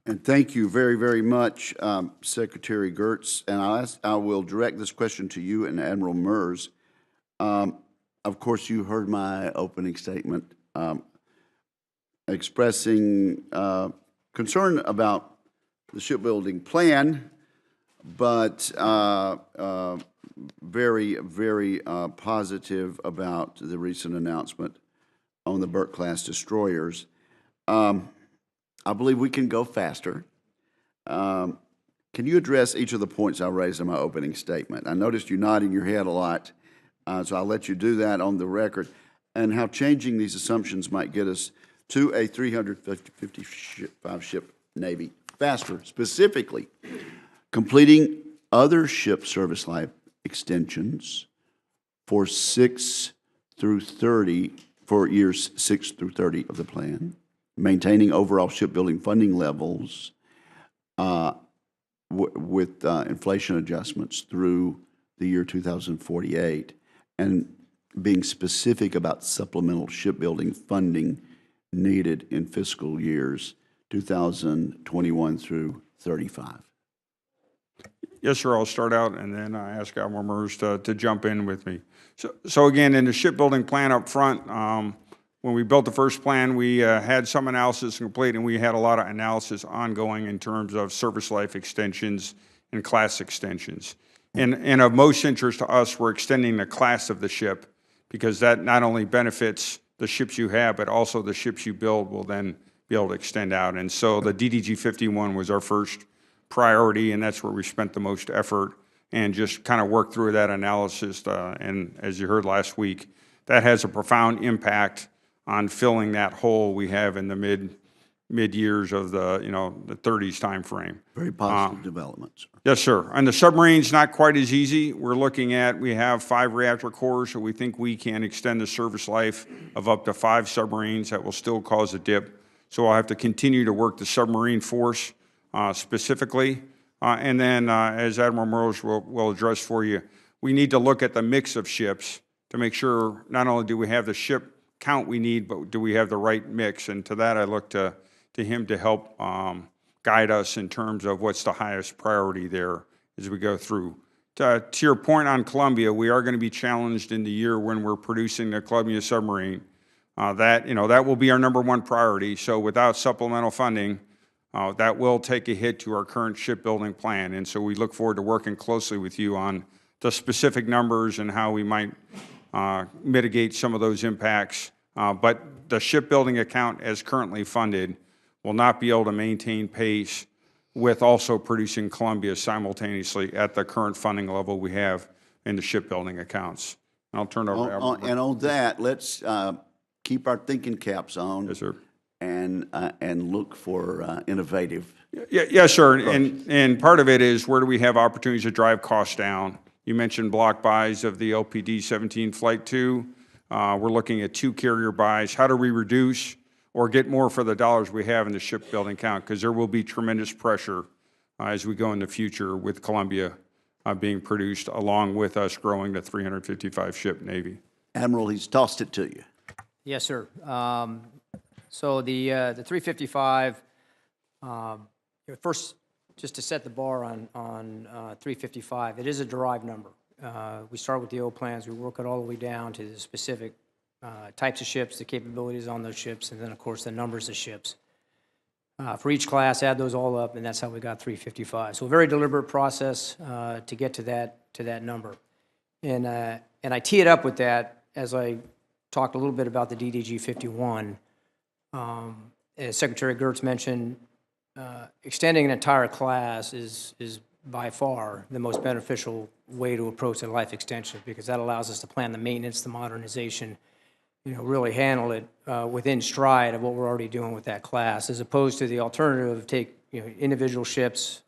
And thank you very, very much, Secretary Gertz. And I will direct this question to you and Admiral Mers. Of course, you heard my opening statement expressing concern about the shipbuilding plan, but very, very positive about the recent announcement on the Burke-class destroyers. I believe we can go faster. Can you address each of the points I raised in my opening statement? I noticed you nodding your head a lot, so I'll let you do that on the record, and how changing these assumptions might get us to a 355-ship Navy faster, specifically completing other ship service life extensions for years 6 through 30 of the plan, maintaining overall shipbuilding funding levels with inflation adjustments through the year 2048, and being specific about supplemental shipbuilding funding needed in fiscal years 2021 through 35. Yes, sir. I'll start out, and then I ask Admiral Mers to jump in with me. So again, in the shipbuilding plan up front, when we built the first plan, we had some analysis complete, and we had a lot of analysis ongoing in terms of service life extensions and class extensions. And of most interest to us, we're extending the class of the ship, because that not only benefits the ships you have, but also the ships you build will then be able to extend out. And so the DDG 51 was our first priority, and that's where we spent the most effort and just kind of worked through that analysis. And as you heard last week, that has a profound impact on filling that hole we have in the mid years of the the 30s time frame. Very positive developments. Yes, sir. And the submarines, not quite as easy. We have 5 reactor cores, so we think we can extend the service life of up to 5 submarines. That will still cause a dip. So I'll have to continue to work the submarine force specifically. And then, as Admiral Mers will address for you, we need to look at the mix of ships to make sure not only do we have the ship count we need, but do we have the right mix? And to that, I look to him to help guide us in terms of what's the highest priority there as we go through. To your point on Columbia, we are going to be challenged in the year when we're producing the Columbia submarine. That will be our #1 priority. So without supplemental funding, that will take a hit to our current shipbuilding plan. And so we look forward to working closely with you on the specific numbers and how we might mitigate some of those impacts. But the shipbuilding account as currently funded will not be able to maintain pace with also producing Columbia simultaneously at the current funding level we have in the shipbuilding accounts. I'll turn it over to Admiral. And on that, let's keep our thinking caps on. Yes, sir. And look for innovative. Yes, sir. And part of it is where do we have opportunities to drive costs down? You mentioned block buys of the LPD-17 Flight 2. We're looking at 2 carrier buys. How do we reduce or get more for the dollars we have in the shipbuilding account? Because there will be tremendous pressure as we go in the future with Columbia being produced along with us growing the 355-ship Navy. Admiral, he's tossed it to you. Yes, sir. So the 355, first, just to set the bar on 355, it is a derived number. We start with the old plans, we work it all the way down to the specific types of ships, the capabilities on those ships, and then, of course, the numbers of ships. For each class, add those all up, and that's how we got 355. So a very deliberate process to get to that number. And I tee it up with that as I talked a little bit about the DDG 51. As Secretary Gertz mentioned, extending an entire class is by far the most beneficial way to approach a life extension, because that allows us to plan the maintenance, the modernization, really handle it within stride of what we're already doing with that class, as opposed to the alternative of take individual ships,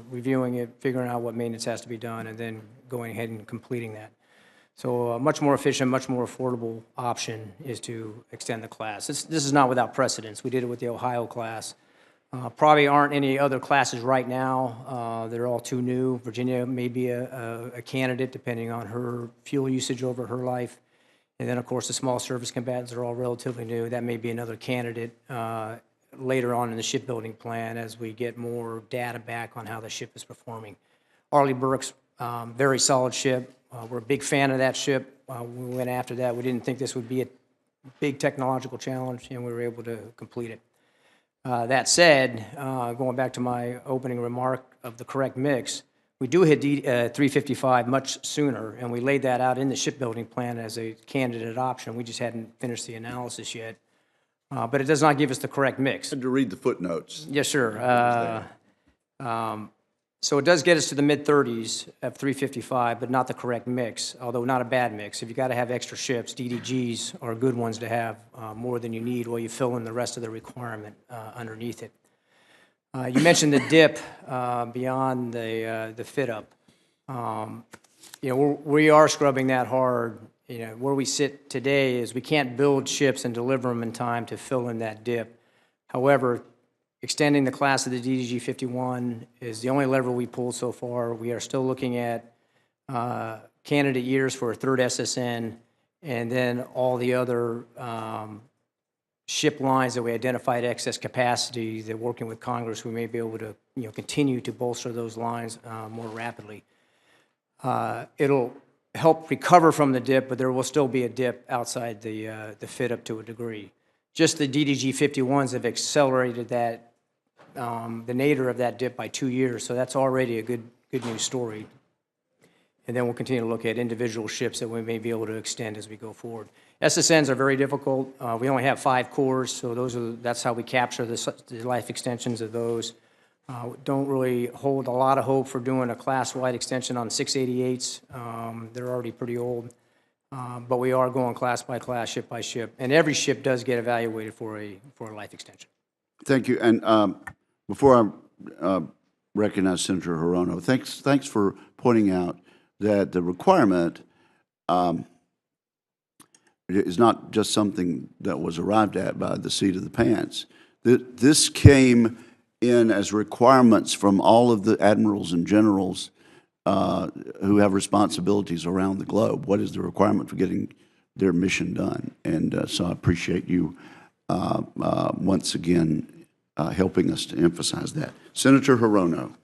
reviewing it, figuring out what maintenance has to be done, and then going ahead and completing that. So a much more efficient, much more affordable option is to extend the class. This is not without precedence. We did it with the Ohio class. Probably aren't any other classes right now. They're all too new. Virginia may be a candidate depending on her fuel usage over her life. And then, of course, the small service combatants are all relatively new. That may be another candidate later on in the shipbuilding plan as we get more data back on how the ship is performing. Arleigh Burke's very solid ship. We're a big fan of that ship. We went after that. We didn't think this would be a big technological challenge, and we were able to complete it. That said, going back to my opening remark of the correct mix, we do hit 355 much sooner, and we laid that out in the shipbuilding plan as a candidate option. We just hadn't finished the analysis yet. But it does not give us the correct mix. To read the footnotes. Yes, sir. So it does get us to the mid-30s of 355, but not the correct mix, although not a bad mix. If you got to have extra ships, DDGs are good ones to have, more than you need while you fill in the rest of the requirement underneath it. You mentioned the dip beyond the fit-up. We are scrubbing that hard. Where we sit today is we can't build ships and deliver them in time to fill in that dip. However, extending the class of the DDG 51 is the only lever we pulled so far. We are still looking at candidate years for a third SSN, and then all the other ship lines that we identified excess capacity, that working with Congress, we may be able to continue to bolster those lines more rapidly. It'll help recover from the dip, but there will still be a dip outside the fit up to a degree. Just the DDG 51s have accelerated that, the nadir of that dip by 2 years, so that's already a good news story. And then we'll continue to look at individual ships that we may be able to extend as we go forward. SSNs are very difficult. We only have 5 cores, so that's how we capture the life extensions of those. Don't really hold a lot of hope for doing a class-wide extension on 688s. They're already pretty old. But we are going class by class, ship by ship, and every ship does get evaluated for a life extension. Thank you. And before I recognize Senator Hirono, thanks for pointing out that the requirement is not just something that was arrived at by the seat of the pants. This came in as requirements from all of the admirals and generals who have responsibilities around the globe. What is the requirement for getting their mission done? And so I appreciate you once again helping us to emphasize that. Senator Hirono.